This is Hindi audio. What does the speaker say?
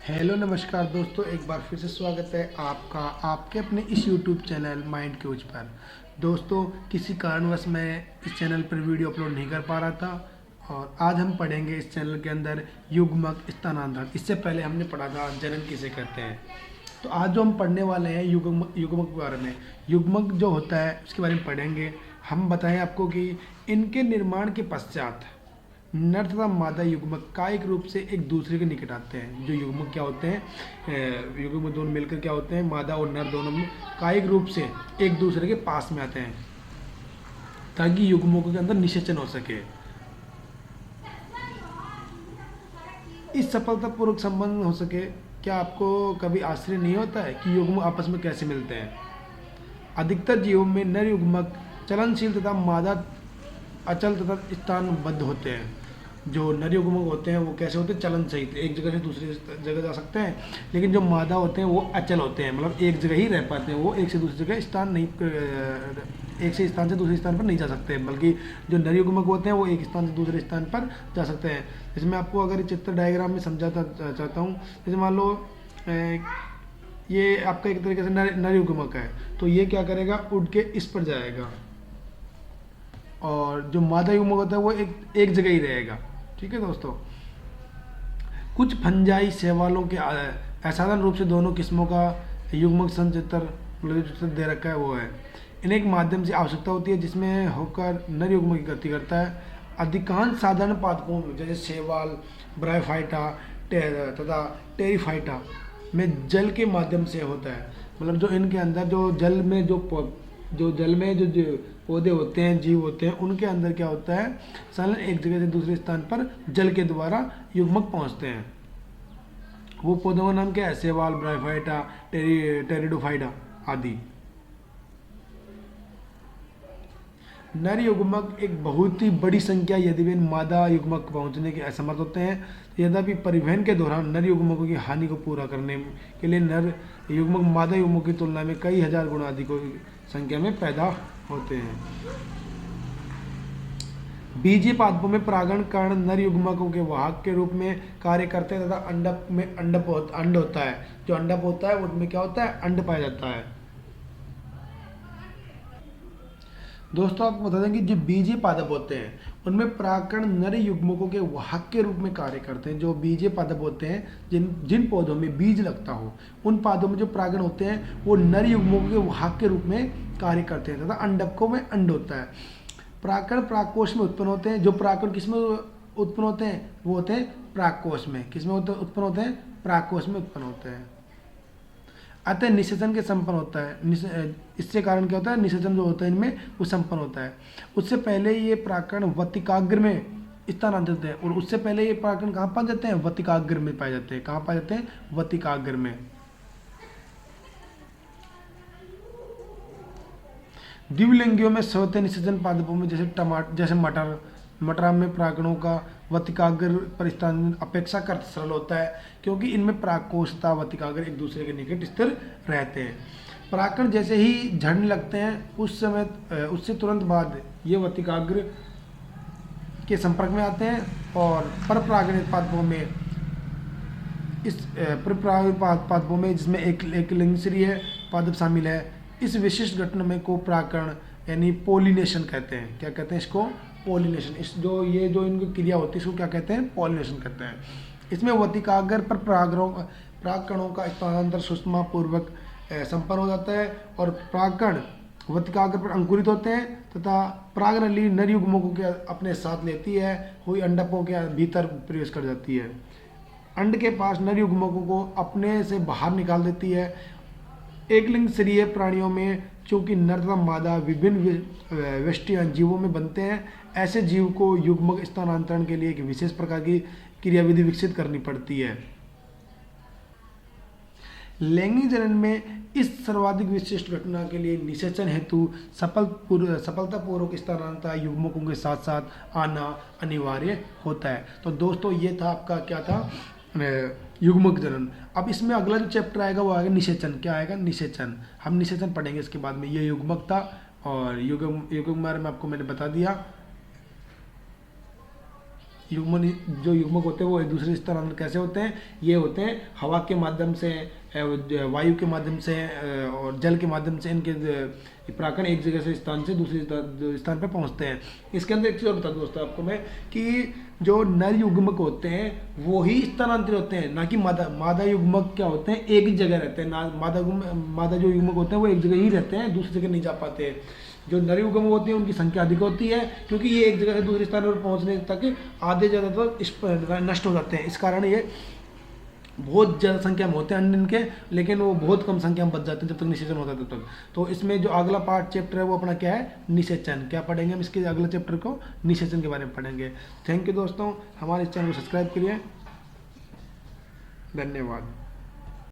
हेलो नमस्कार दोस्तों, एक बार फिर से स्वागत है आपका आपके अपने इस यूट्यूब चैनल माइंड कोच पर। दोस्तों, किसी कारणवश मैं इस चैनल पर वीडियो अपलोड नहीं कर पा रहा था और आज हम पढ़ेंगे इस चैनल के अंदर युग्मक स्थानांतरण। इससे पहले हमने पढ़ा था जनन किसे कहते हैं। तो आज जो हम पढ़ने वाले हैं युग्मक के बारे में। युग्मक जो होता है उसके बारे में पढ़ेंगे। हम बताएं आपको कि इनके निर्माण के पश्चात नर तथा मादा युग्मक कायिक रूप से एक दूसरे के निकट आते हैं। जो युग्मक क्या होते हैं, युग्मक दोनों मिलकर क्या होते हैं, मादा और नर दोनों में कायिक रूप से एक दूसरे के पास में आते हैं ताकि युग्मकों के अंदर निषेचन हो सके। इस सफलतापूर्वक संबंध हो सके, क्या आपको कभी आश्चर्य नहीं होता है कि युग्मक आपस में कैसे मिलते हैं? अधिकतर जीवों में नर युग्मक चलनशील तथा मादा अचल तथा स्थानबद्ध होते हैं। जो नर युग्मक होते हैं वो कैसे होते हैं, चलन सहित एक जगह से दूसरी जगह जा सकते हैं। लेकिन जो मादा होते हैं वो अचल होते हैं, मतलब एक जगह ही रह पाते हैं। वो एक से दूसरी जगह स्थान नहीं, एक से स्थान से दूसरे स्थान पर नहीं जा सकते। बल्कि जो नर युग्मक होते हैं वो एक स्थान से दूसरे स्थान पर जा सकते हैं। जैसे मैं आपको अगर चित्र डायग्राम में समझाता चाहता हूँ, जैसे मान लो ये आपका एक तरीके से नर युग्मक है, तो ये क्या करेगा, उड़ के इस पर जाएगा और जो मादा युग्मक होता है वो एक जगह ही रहेगा। ठीक है दोस्तों, कुछ फंजाई शैवालों के असाधारण रूप से दोनों किस्मों का युग्मक संचित्र मतलब जो चित्र दे रखा है वो है। इन्हें एक माध्यम से आवश्यकता होती है जिसमें होकर नर युग्मक की गति करता है। अधिकांश साधारण पादपों में जैसे शैवाल, ब्रायोफाइटा तथा टेरिफाइटा में जल के माध्यम से होता है। मतलब जो इनके अंदर जो जल में जो पौधे होते हैं, जीव होते हैं, उनके अंदर क्या होता है, सालन एक जगह से दूसरे स्थान पर जल के द्वारा युग्मक पहुंचते हैं। वो पौधों का नाम क्या है, शैवाल, ब्रायोफाइटा, टेरिडोफाइटा आदि। नर युग्मक एक बहुत ही बड़ी संख्या यदि वे मादा युग्मक पहुंचने के असमर्थ होते हैं। यद्यपि परिवहन के दौरान नर युग्मकों की हानि को पूरा करने के लिए नर युग्मक मादा युग्मक की तुलना में कई हजार गुना अधिक संख्या में पैदा होते हैं। बीजीय पादपों में परागण कर्ण नर युग्मकों के वाहक के रूप में कार्य करते हैं तथा अंडक में अंड होता है। जो अंडक होता है उसमें क्या होता है, अंड पाया जाता है। दोस्तों, आपको बता दें कि जो बीजीय पादप होते हैं उनमें परागकण नर युग्मकों के वाहक के रूप में कार्य करते हैं। जो बीजीय पादप होते हैं, जिन पौधों में बीज लगता हो, उन पौधों में जो परागण होते हैं वो नर युग्मकों के वाहक के रूप में कार्य करते हैं तथा अंडकों में अंड होता है। परागकण परागकोश में उत्पन्न होते हैं। जो परागकण किसमें उत्पन्न होते हैं, वो होते हैं परागकोश में। किसमें उत्पन्न होते हैं, परागकोश में उत्पन्न होते हैं। अतः निषेचन के संपन्न होता है। इससे कारण क्या होता है, निषेचन जो होता है इनमें वो संपन्न होता है। उससे पहले ये परागकण वतिकाग्र में स्थानांतरित है और उससे पहले ये परागकण कहाँ पाए जाते हैं, वतिकाग्र में पाए जाते हैं। कहाँ पाए जाते हैं, वतिकाग्र में। द्विलिंगियों में स्वतः निषेचन पादपों में जैसे मटर में परागणों का वतिकाग्र पर स्थान अपेक्षाकृत सरल होता है, क्योंकि इनमें परागकोश तथा वतिकाग्र एक दूसरे के निकट स्थिर रहते हैं। परागकण जैसे ही झड़ने लगते हैं उससे तुरंत बाद ये वतिकाग्र के संपर्क में आते हैं और परपरागणित पादपों में पादपों में जिसमें एक लिंगश्रीय पादप शामिल है, इस विशिष्ट घटना में को परागकण यानी पोलिनेशन कहते हैं। क्या कहते हैं इसको, पोलिनेशन। इस जो इनकी क्रिया होती है इसको क्या कहते हैं, पोलिनेशन कहते हैं। इसमें वतिकाग्र पर परागकणों का स्थानांतर सुषमा पूर्वक संपन्न हो जाता है और परागकण वतिकाग्र पर अंकुरित होते हैं तथा परागनली नर युग्मकों के अपने साथ लेती है हुई अंडकों के भीतर प्रवेश कर जाती है। अंड के पास नर युग्मकों को अपने से बाहर निकाल देती है। एक लिंग शरीय प्राणियों में चूंकि नर तथा मादा विभिन्न वेष्टियां जीवों में बनते हैं, ऐसे जीव को युग्मक स्थानांतरण के लिए एक विशेष प्रकार की क्रियाविधि विकसित करनी पड़ती है। लैंगिक जनन में इस सर्वाधिक विशिष्ट घटना के लिए निषेचन हेतु सफलतापूर्वक स्थानांतरण युग्मकों के साथ साथ आना अनिवार्य होता है। तो दोस्तों, ये था आपका क्या था, युग्मक जनन। अब इसमें अगला जो चैप्टर आएगा वो आएगा निषेचन। क्या आएगा, निषेचन। हम निषेचन पढ़ेंगे इसके बाद में। ये युग्मक था और युग्मक बारे में आपको मैंने बता दिया। जो युग्मक होते हैं वो एक दूसरे स्थानांतर कैसे होते हैं? ये होते हैं हवा के माध्यम से, वायु के माध्यम से और जल के माध्यम से। इनके परागकण एक जगह से स्थान से दूसरे स्थान पर पहुंचते हैं। इसके अंदर एक चीज़ और बता दूँ दोस्तों आपको मैं कि जो नर युग्मक होते हैं वो ही स्थानांतरित होते हैं, ना कि मादा युग्मक क्या होते हैं, एक ही जगह रहते हैं ना। मादा जो युग्मक होते हैं वो एक जगह ही रहते हैं, दूसरी जगह नहीं जा पाते। जो नर युग्मक होते हैं उनकी संख्या अधिक होती है, क्योंकि ये एक जगह से दूसरे स्थान पर पहुंचने तक आधे ज़्यादातर नष्ट हो जाते हैं। इस कारण ये बहुत ज़्यादा संख्या में होते हैं अंड इनके, लेकिन वो बहुत कम संख्या में बच जाते हैं जब तक निषेचन होता है तब तक। तो इसमें जो अगला पार्ट चैप्टर है वो अपना क्या है? निषेचन। क्या पढ़ेंगे हम इसके अगले चैप्टर को? निषेचन के बारे में पढ़ेंगे। थैंक यू दोस्तों, हमारे इस चैनल को सब्सक्राइब करिए। धन्यवाद।